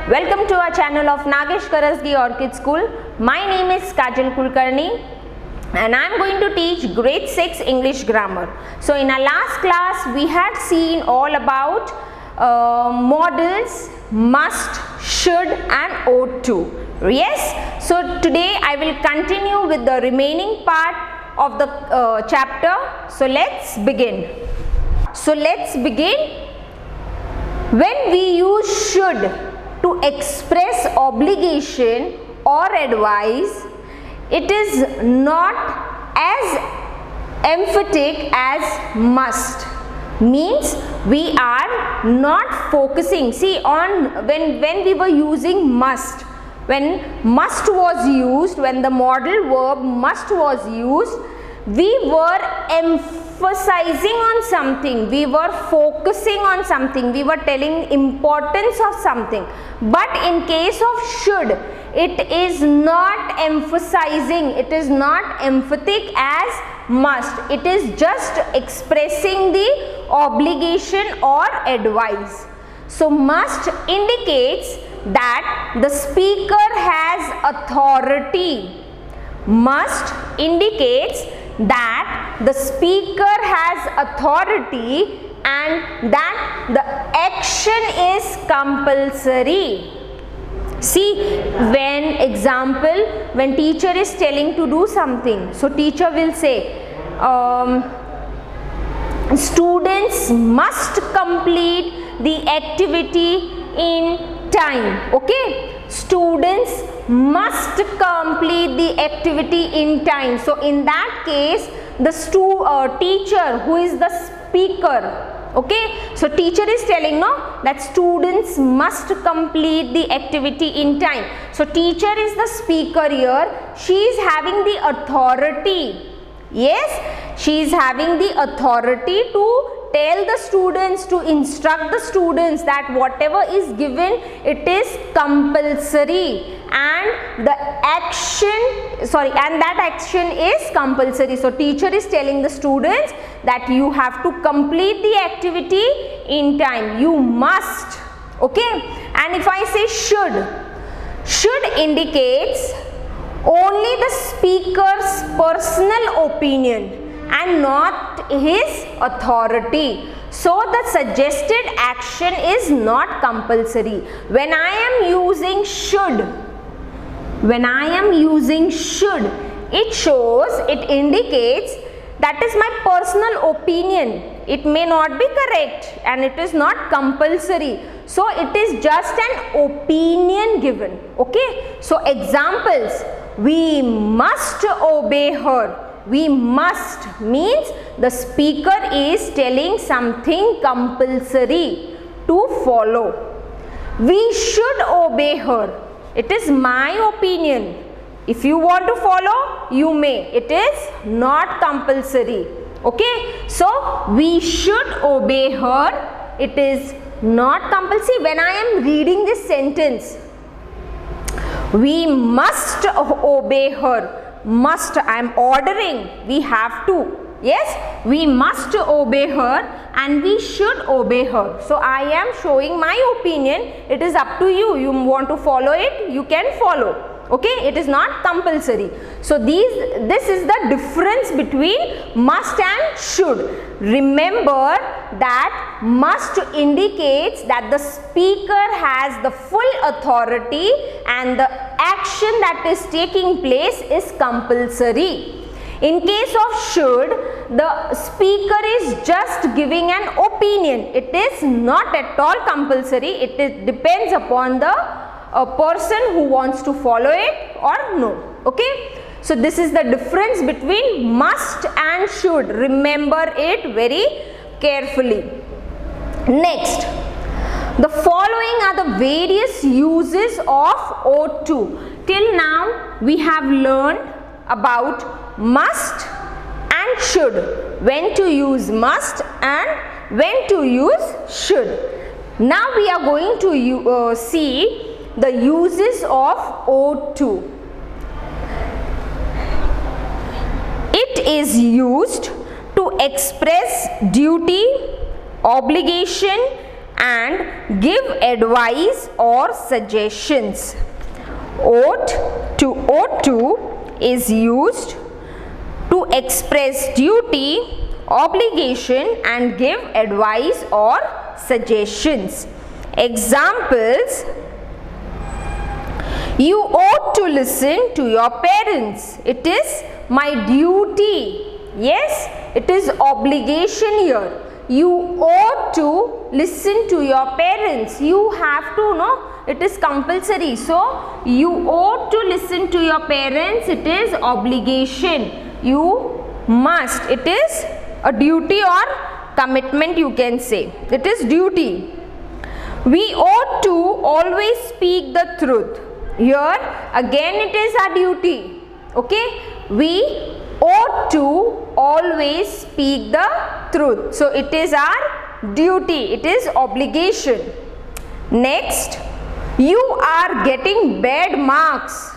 Welcome to our channel of Nagesh Karasgi Orchid School. My name is Kajal Kulkarni and I am going to teach grade 6 English grammar. So in our last class we had seen all about modals, must, should and ought to. Yes, so today I will continue with the remaining part of the chapter. So let's begin. When we use should to express obligation or advice, it is not as emphatic as must. Means we are not focusing. See, on when we were using must, when must was used, when the modal verb must was used, we were emphasizing on something, we were focusing on something, we were telling importance of something. But in case of should, it is not emphasizing, it is not emphatic as must. It is just expressing the obligation or advice. So must indicates that the speaker has authority. Must indicates that the speaker has authority and that the action is compulsory. See, when teacher is telling to do something, so teacher will say students must complete the activity in time. Okay, students must complete the activity in time. So in that case, the teacher, who is the speaker, okay, so teacher is telling that students must complete the activity in time. So teacher is the speaker here. She is having the authority. Yes, she is having the authority to tell the students, to instruct the students that whatever is given, it is compulsory and that action is compulsory. So teacher is telling the students that you have to complete the activity in time, you must. Okay, and if I say should indicates only the speaker's personal opinion and not his authority. So the suggested action is not compulsory. When I am using should, it shows, it indicates that is my personal opinion. It may not be correct and it is not compulsory. So it is just an opinion given. Okay, so examples: we must obey her. We must means the speaker is telling something compulsory to follow. We should obey her. It is my opinion. If you want to follow, you may. It is not compulsory. Okay, so we should obey her. It is not compulsory. When I am reading this sentence, we must obey her. Must, I am ordering, we have to. Yes, we must obey her and we should obey her. So I am showing my opinion. It is up to you. You want to follow it, you can follow. Okay, it is not compulsory. So this is the difference between must and should. Remember that must indicates that the speaker has the full authority and the action that is taking place is compulsory. In case of should, the speaker is just giving an opinion. It is not at all compulsory. It depends upon the person who wants to follow it or no. Okay, so this is the difference between must and should. Remember it very carefully. Next, the following are the various uses of ought to. Till now we have learned about must and should, when to use must and when to use should. Now we are going to see the uses of ought to. It is used to express duty, obligation and give advice or suggestions. Ought to is used to express duty, obligation and give advice or suggestions. Examples: you ought to listen to your parents. It is my duty. Yes, it is obligation here. You ought to listen to your parents. You have to know. It is compulsory. So, you ought to listen to your parents. It is obligation. You must. It is a duty or commitment, you can say. It is duty. We ought to always speak the truth. Here again it is our duty. Okay. We ought to always speak the truth. So, it is our duty. It is obligation. Next, you are getting bad marks.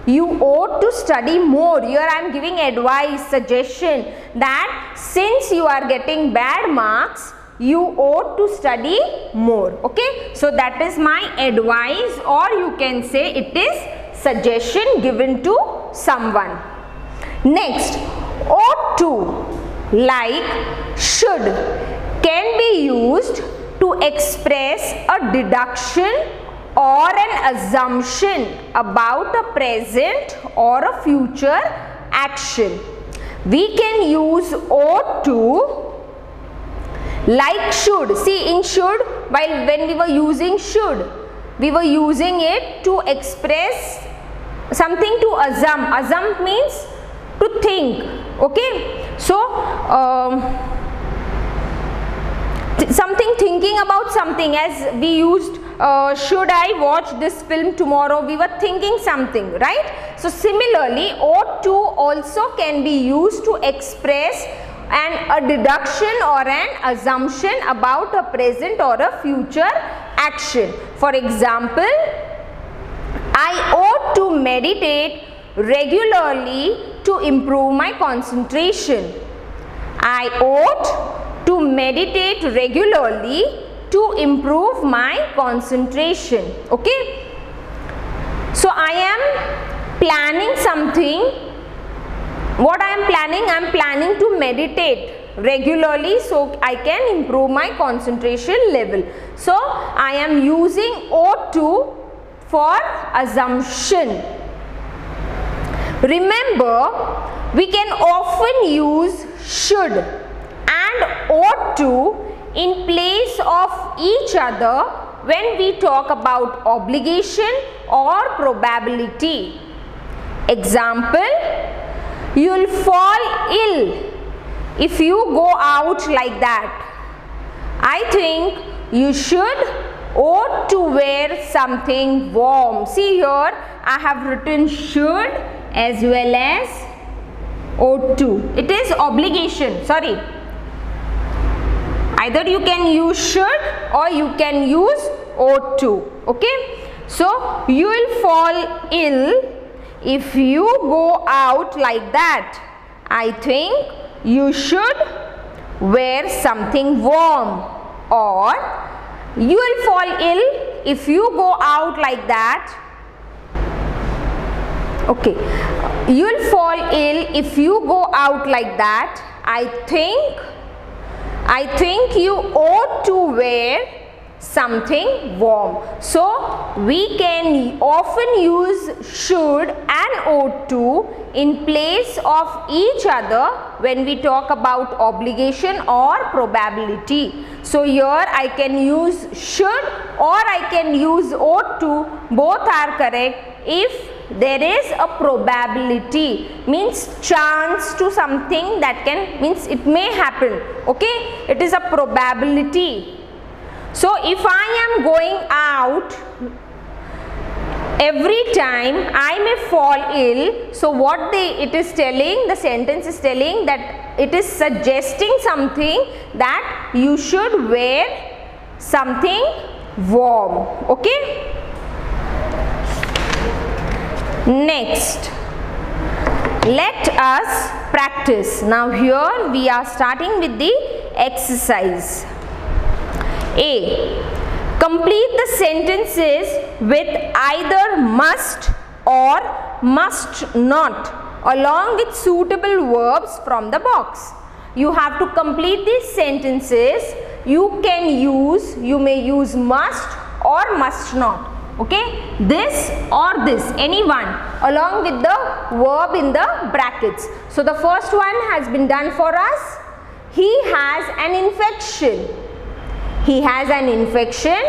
You ought to study more. Here I am giving advice, suggestion that since you are getting bad marks, you ought to study more. Okay. So, that is my advice, or you can say it is suggestion given to someone. Next, ought to, like should, can be used to express a deduction or an assumption about a present or a future action. We can use ought to like should. See, in should, when we were using should, we were using it to express something, to assume. Assume means to think. Okay. So, something, thinking about something, as we used should I watch this film tomorrow, we were thinking something, right? So, similarly ought to also can be used to express a deduction or an assumption about a present or a future action. For example, I ought to meditate regularly to improve my concentration. I ought to meditate regularly to improve my concentration. Okay. So, I am planning something. What I am planning? I am planning to meditate regularly so I can improve my concentration level. So, I am using ought to for assumption. Remember, we can often use should and ought to in place of each other when we talk about obligation or probability. Example, you will fall ill if you go out like that. I think you ought to wear something warm. See here, I have written should as well as ought to. It is obligation, sorry. Either you can use should or you can use ought to. Okay. So, you will fall ill if you go out like that. I think you should wear something warm. Or you will fall ill if you go out like that. Okay. You will fall ill if you go out like that. I think you ought to wear something warm. So, we can often use should and ought to in place of each other when we talk about obligation or probability. So, here I can use should or I can use ought to. Both are correct if there is a probability, means chance to something that can, means it may happen. Okay, it is a probability. So, if I am going out every time, I may fall ill. So, what it is telling, the sentence is telling that it is suggesting something that you should wear something warm. Okay. Next, let us practice. Now, here we are starting with the exercise. A. Complete the sentences with either must or must not along with suitable verbs from the box. You have to complete these sentences. You may use must or must not. Okay, this or this, any one, along with the verb in the brackets. So the first one has been done for us. He has an infection. He has an infection.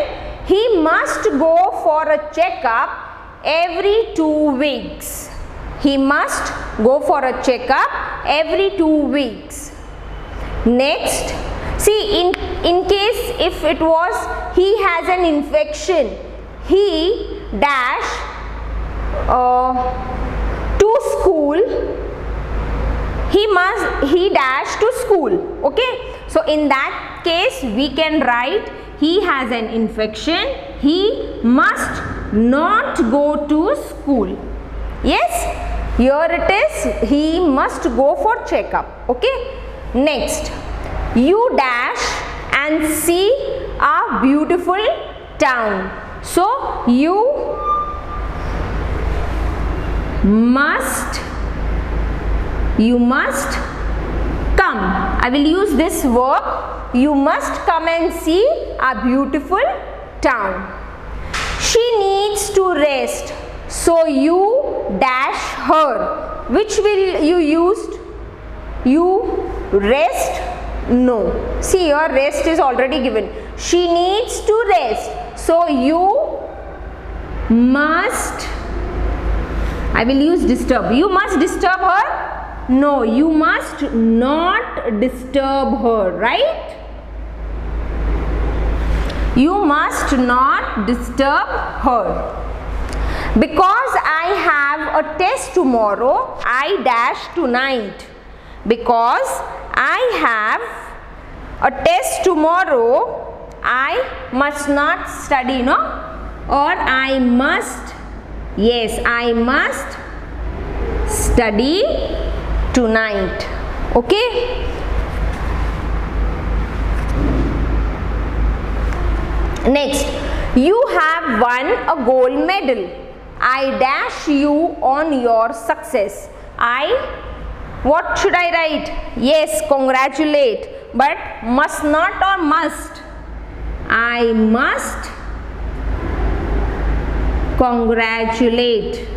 He must go for a checkup every 2 weeks. He must go for a checkup every 2 weeks. Next, see, in case if it was he has an infection, he dash to school, he dash to school. Okay, so in that case we can write he has an infection, he must not go to school. Yes, here it is, he must go for checkup. Okay, next, you dash and see a beautiful town. So you must come. I will use this verb. You must come and see a beautiful town. She needs to rest. So you dash her. Which will you use? You rest? No. See, your rest is already given. She needs to rest. So you must, I will use disturb. You must disturb her? No, you must not disturb her, right? You must not disturb her. Because I have a test tomorrow, I dash tonight. Because I have a test tomorrow, I must not study, no? Or I must, yes, I must study tonight. Okay? Next, you have won a gold medal. I dash you on your success. What should I write? Yes, congratulate. But must not or must? I must congratulate.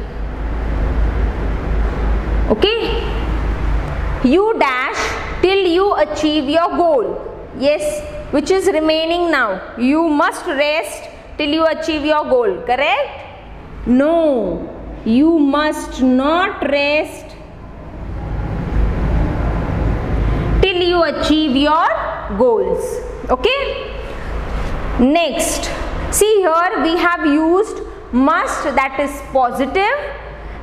Okay? You dash till you achieve your goal. Yes, which is remaining now? You must rest till you achieve your goal. Correct? No, you must not rest till you achieve your goals. Okay? Next, see here we have used must, that is positive,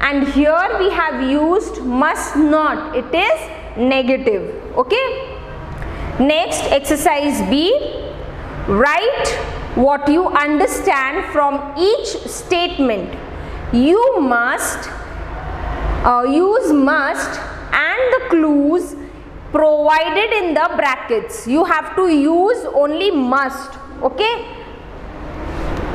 and here we have used must not, it is negative. Okay? Next, exercise B. Write what you understand from each statement. You must use must and the clues provided in the brackets. You have to use only must. Okay,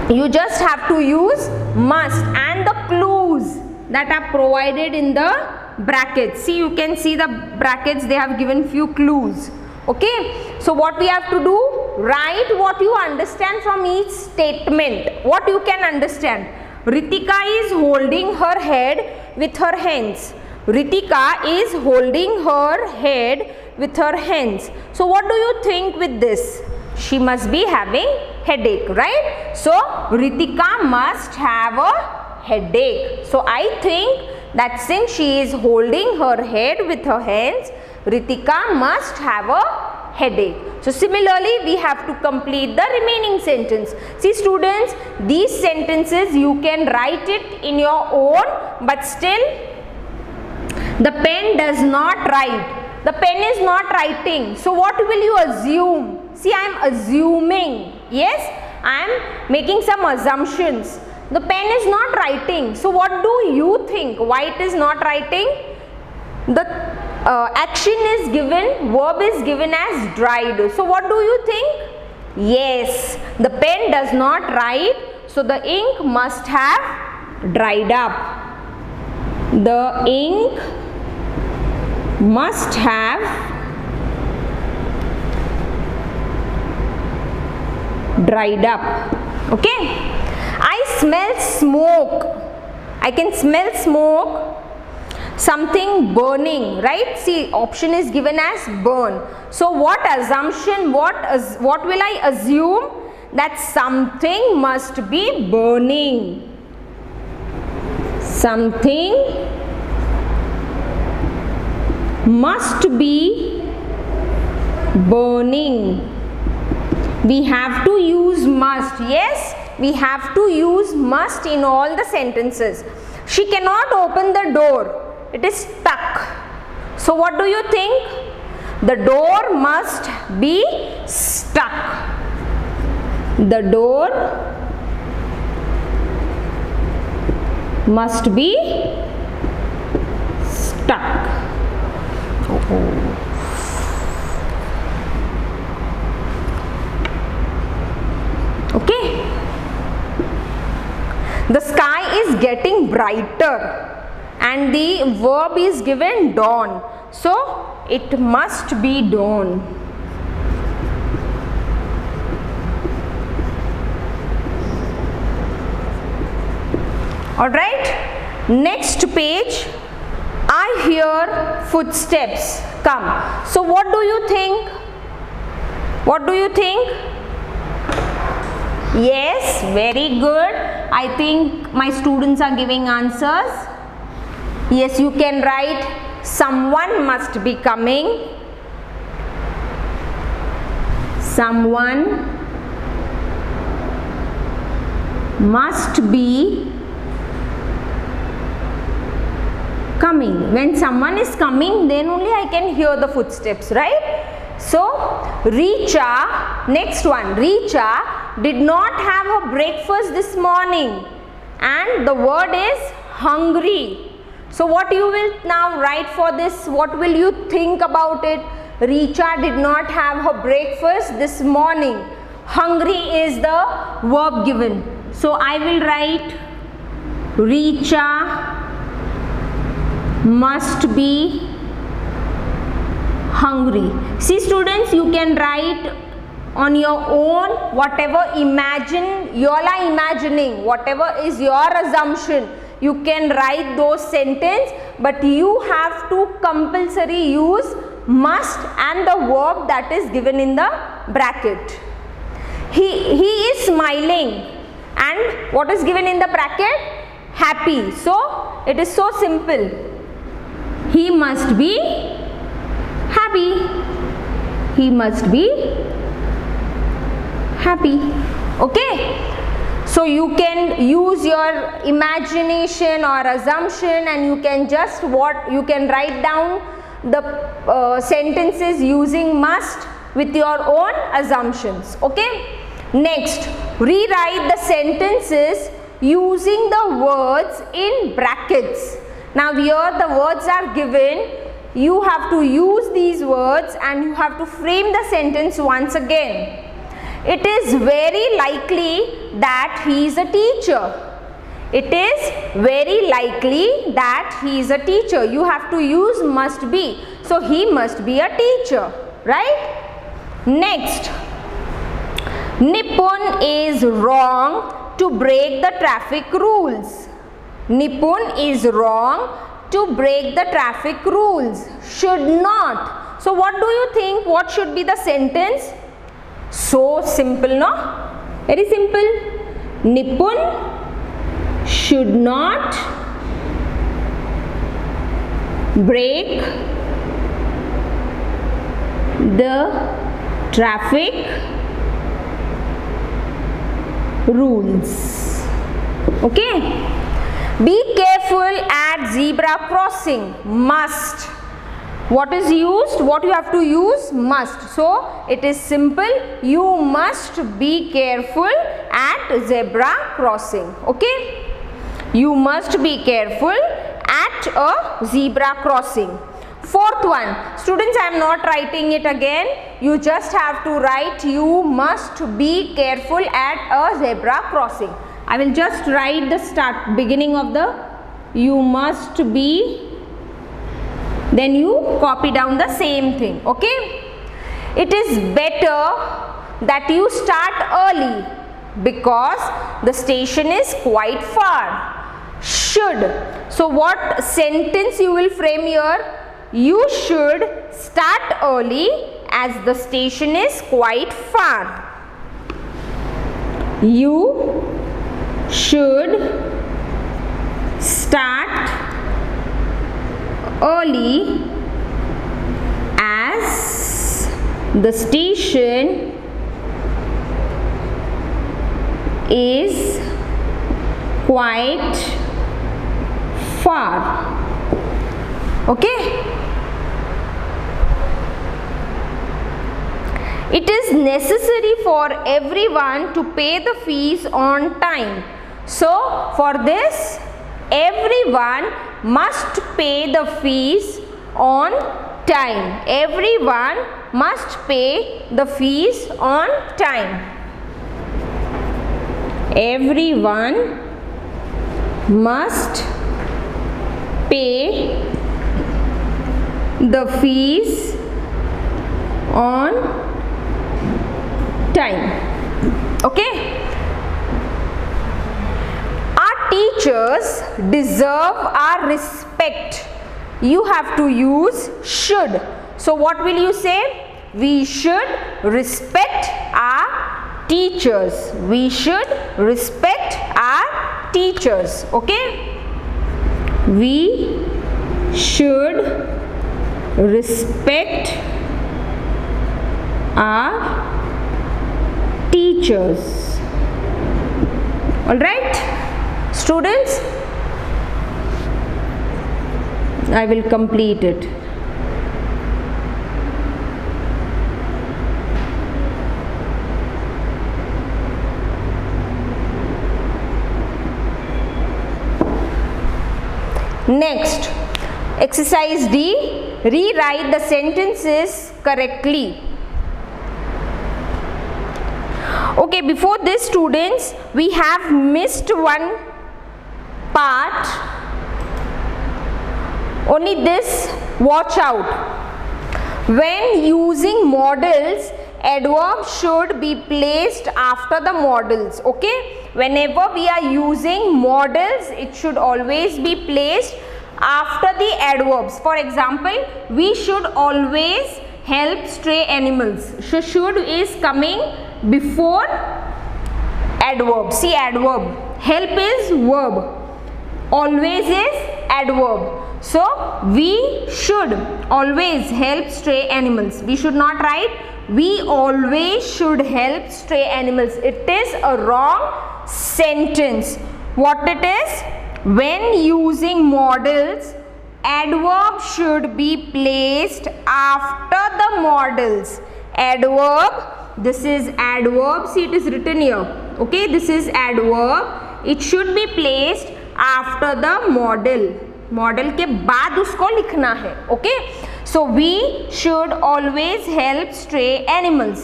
you just have to use must and the clues that are provided in the brackets. See, you can see the brackets, they have given few clues. Okay, so what we have to do, write what you understand from each statement. What you can understand? Ritika is holding her head with her hands. Ritika is holding her head with her hands. So what do you think with this? She must be having headache, right? So Ritika must have a headache. So I think that since she is holding her head with her hands, Ritika must have a headache. So similarly, we have to complete the remaining sentence. See students, these sentences you can write it in your own, but still the pen does not write. The pen is not writing. So what will you assume? See, I am assuming. Yes, I am making some assumptions. The pen is not writing. So what do you think? Why it is not writing? The action is given, verb is given as dried. So what do you think? Yes, the pen does not write, so the ink must have dried up. The ink must have dried up. Okay. I smell smoke. I can smell smoke. Something burning, right? See, option is given as burn. So what assumption, what will I assume? That something must be burning. Something must be burning. We have to use must. Yes, we have to use must in all the sentences. She cannot open the door. It is stuck. So what do you think? The door must be stuck. The door must be stuck. Okay. The sky is getting brighter and the verb is given dawn. So it must be dawn. Alright. Next page. I hear footsteps come. So what do you think? What do you think? Yes, very good. I think my students are giving answers. Yes, you can write someone must be coming. Someone must be coming. When someone is coming, then only I can hear the footsteps, right? So, Richa, next one, Richa did not have her breakfast this morning and the word is hungry. So, what you will now write for this? What will you think about it? Richa did not have her breakfast this morning. Hungry is the verb given. So, I will write Richa must be hungry. See students, you can write on your own whatever you all are imagining, whatever is your assumption, you can write those sentences, but you have to compulsory use must and the verb that is given in the bracket. He is smiling and what is given in the bracket? Happy. So it is so simple. He must be happy. He must be happy. Okay. So you can use your imagination or assumption and you can just write down the sentences using must with your own assumptions. Okay. Next, rewrite the sentences using the words in brackets. Now here the words are given. You have to use these words and you have to frame the sentence once again. It is very likely that he is a teacher. It is very likely that he is a teacher. You have to use must be. So he must be a teacher, right? Next, Nipun is wrong to break the traffic rules. Nipun is wrong to break the traffic rules. Should not. So what do you think? What should be the sentence? So simple, no? Very simple. Nipun should not break the traffic rules. Okay. Be careful at zebra crossing. Must. What is used? What you have to use? Must. So it is simple. You must be careful at zebra crossing. Okay. You must be careful at a zebra crossing. Fourth one, students, I am not writing it again. You just have to write, you must be careful at a zebra crossing. I will just write the beginning of the you must be, then you copy down the same thing, okay? It is better that you start early because the station is quite far. Should. So what sentence you will frame here? You should start early as the station is quite far. You should start early as the station is quite far. Okay? It is necessary for everyone to pay the fees on time. So, for this, everyone must pay the fees on time. Everyone must pay the fees on time. Everyone must pay the fees on time. Okay? Our teachers deserve our respect. You have to use should. So what will you say? We should respect our teachers. We should respect our teachers. Okay? We should respect our teachers. All right, students, I will complete it. Next, exercise D, rewrite the sentences correctly. Okay, before this, students, we have missed one part. Only this, watch out. When using models, adverbs should be placed after the models. Okay, whenever we are using models, it should always be placed after the adverbs. For example, we should always help stray animals. So should is coming before adverb. See, adverb. Help is verb. Always is adverb. So we should always help stray animals. We should not write we always should help stray animals. It is a wrong sentence. What it is? When using models, adverb should be placed after the models. Adverb, this is adverb. See, it is written here. Okay, this is adverb. It should be placed after the model. Model के बाद उसको लिखना है. Okay, so we should always help stray animals.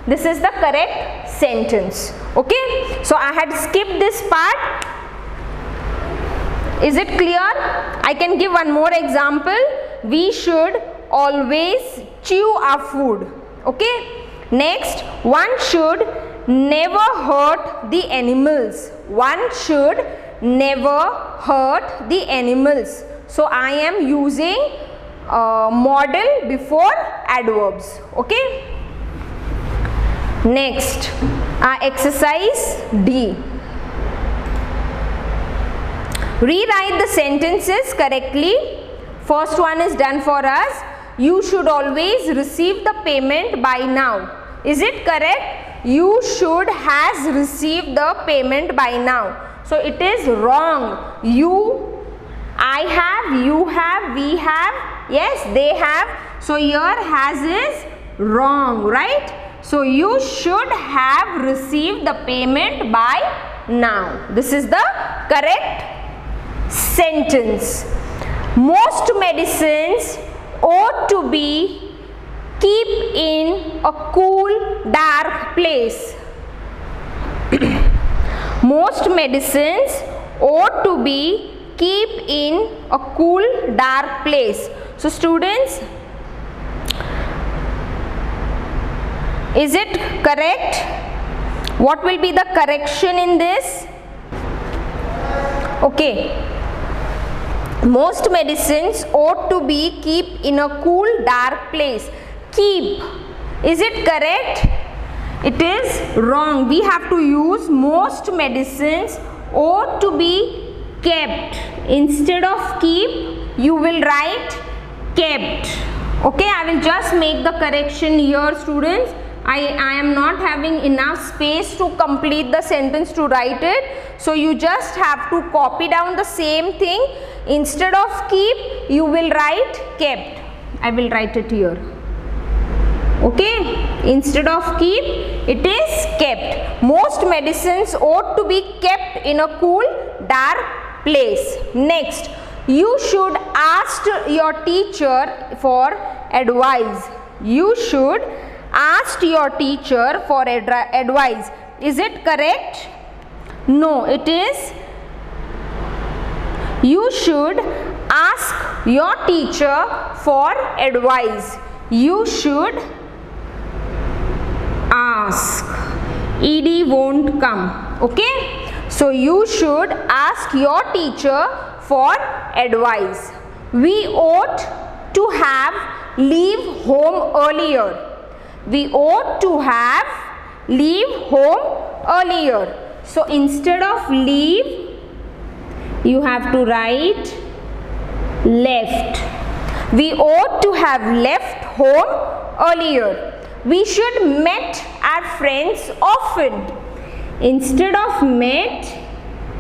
This is the correct sentence. Okay, so I had skipped this part. Is it clear? I can give one more example. We should always chew our food. Okay. Next, one should never hurt the animals. One should never hurt the animals. So I am using model before adverbs. Okay. Next, exercise D. Rewrite the sentences correctly. First one is done for us. You should always receive the payment by now. Is it correct? You should has received the payment by now. So it is wrong. You, I have, you have, we have, yes, they have. So here has is wrong, right? So you should have received the payment by now. This is the correct sentence. Most medicines ought to be keep in a cool, dark place. Most medicines ought to be keep in a cool, dark place. So students, is it correct? What will be the correction in this? Okay. Most medicines ought to be keep in a cool, dark place. Keep. Is it correct? It is wrong. We have to use most medicines ought to be kept. Instead of keep, you will write kept. Okay, I will just make the correction here, students. I am not having enough space to complete the sentence to write it. So you just have to copy down the same thing. Instead of keep, you will write kept. I will write it here. Okay, instead of keep, it is kept. Most medicines ought to be kept in a cool, dark place. Next, you should ask your teacher for advice. You should ask your teacher for advice. Is it correct? No, it is. You should ask your teacher for advice. You should ask. ED won't come. Okay? So you should ask your teacher for advice. We ought to have leave home earlier. We ought to have leave home earlier. So instead of leave, you have to write left. We ought to have left home earlier. We should met our friends often. Instead of met,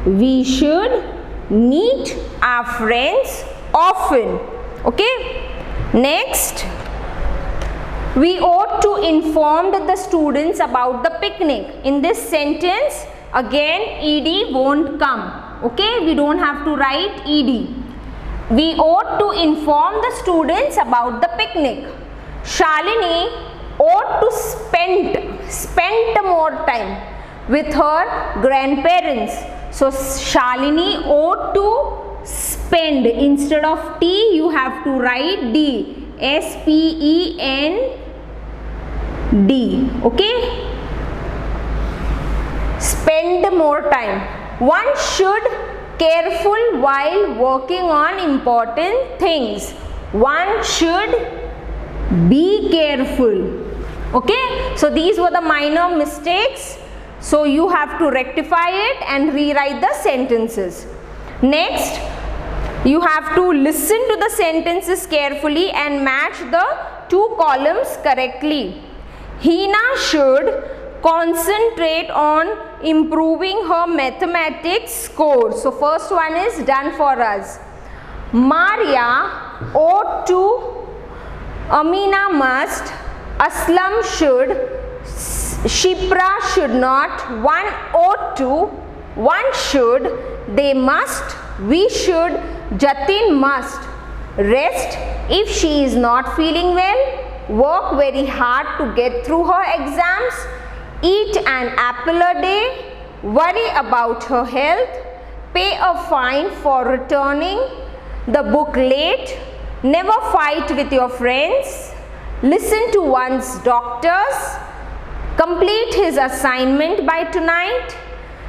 we should meet our friends often. Okay? Next, we ought to inform the students about the picnic. In this sentence, again ED won't come. Okay, we don't have to write ED. We ought to inform the students about the picnic. Shalini ought to spend more time with her grandparents. So Shalini ought to spend. Instead of T, you have to write D. SPEND. Okay? Spend more time. One should careful while working on important things. One should be careful. Okay? So these were the minor mistakes. So you have to rectify it and rewrite the sentences. Next, you have to listen to the sentences carefully and match the two columns correctly. Hina should concentrate on improving her mathematics score. So first one is done for us. Maria ought to, Amina must, Aslam should, Shipra should not, one ought to, one should, they must, we should, Jatin must. Rest if she is not feeling well. Work very hard to get through her exams. Eat an apple a day. Worry about her health. Pay a fine for returning the book late. Never fight with your friends. Listen to one's doctors. Complete his assignment by tonight.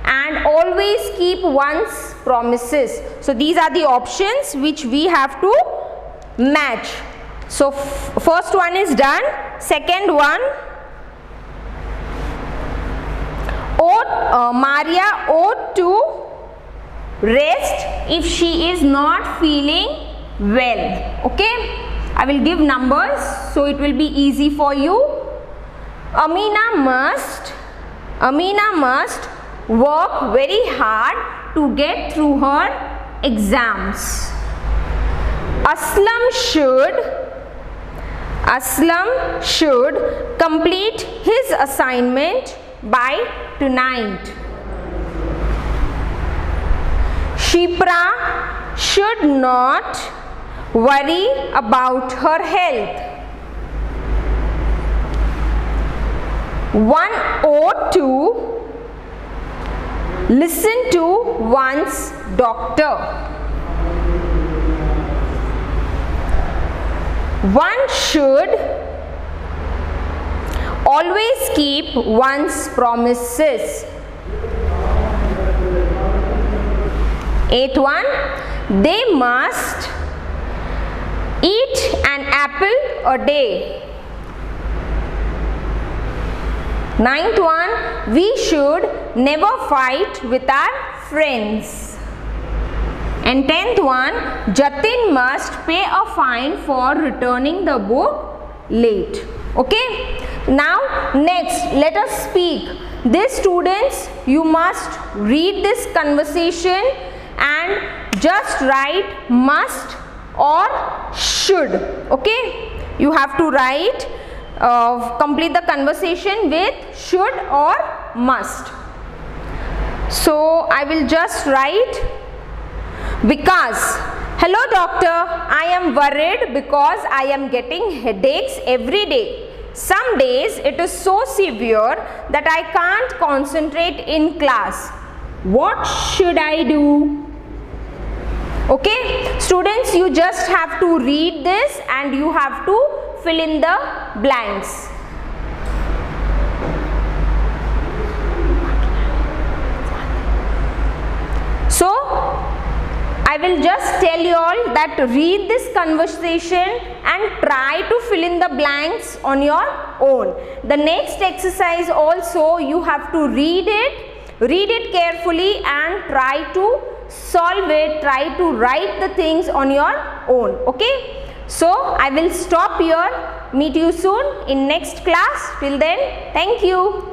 And always keep one's promises. So these are the options which we have to match. So first one is done. Second one, Maria ought to rest if she is not feeling well. Okay, I will give numbers so it will be easy for you. Amina must work very hard to get through her exams. Aslam should complete his assignment by tonight. Shipra should not worry about her health. 102. Listen to one's doctor. One should always keep one's promises. 8th one, they must eat an apple a day. 9th one, we should never fight with our friends. And 10th one, Jatin must pay a fine for returning the book late. Okay. Now next let us speak. These students, you must read this conversation and just write must or should. Okay. You have to write, complete the conversation with should or must. So I will just write Vikas. Hello doctor, I am worried because I am getting headaches every day. Some days it is so severe that I can't concentrate in class. What should I do? Okay, students, you just have to read this and you have to fill in the blanks. So I will just tell you all that read this conversation and try to fill in the blanks on your own. The next exercise also you have to read it carefully and try to solve it, try to write the things on your own. Okay. So I will stop here. Meet you soon in next class. Till then, thank you.